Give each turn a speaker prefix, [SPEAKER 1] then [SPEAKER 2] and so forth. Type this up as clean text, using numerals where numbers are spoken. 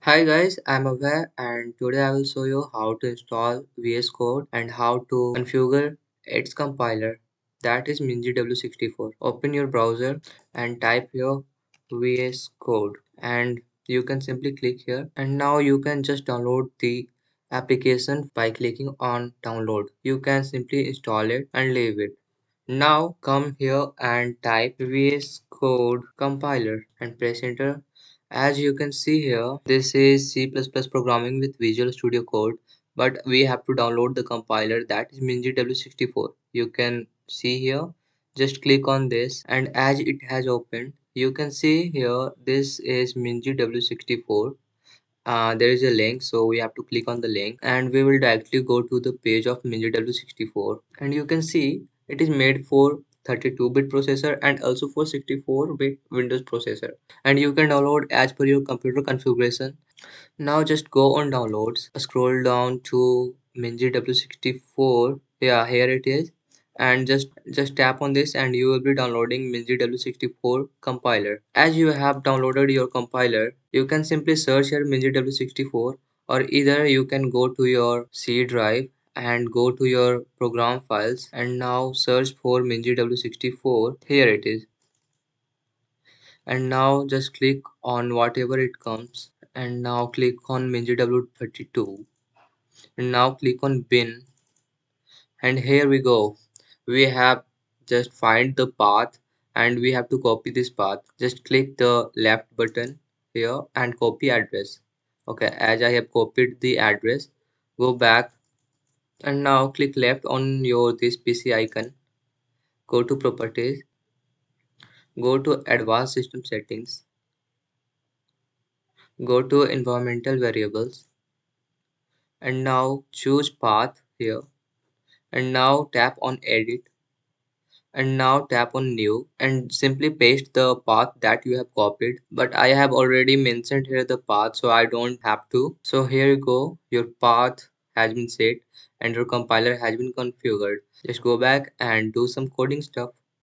[SPEAKER 1] Hi guys, I'm Abhay and today I will show you how to install VS Code and how to configure its compiler, that is minGW64. Open your browser and type here VS Code and you can simply click here, and now you can just download the application by clicking on download. You can simply install it and leave it. Now come here and type VS Code compiler and press enter. As you can see here, this is C++ programming with Visual Studio Code, but we have to download the compiler, that is minGW64. You can see here, just click on this and as it has opened, you can see here this is minGW64. There is a link, so we have to click on the link and we will directly go to the page of minGW64, and you can see it is made for 32-bit processor and also for 64-bit Windows processor, and you can download as per your computer configuration. Now just go on downloads, scroll down to minGW64. Yeah, here it is. And just tap on this and you will be downloading minGW64 compiler. As you have downloaded your compiler, you can simply search here minGW64, or either you can go to your C drive and go to your program files and now search for minGW64. Here it is, and now just click on whatever it comes and now click on minGW32 and now click on bin, and here we go. We have just find the path and we have to copy this path. Just click the left button here and copy address. Okay, as I have copied the address, go back and now click left on your this PC icon, go to properties, go to advanced system settings, go to environmental variables, and now choose path here, and now tap on edit, and now tap on new and simply paste the path that you have copied, but I have already mentioned here the path, so I don't have to. So here you go, your path has been set and your compiler has been configured. Just go back and do some coding stuff.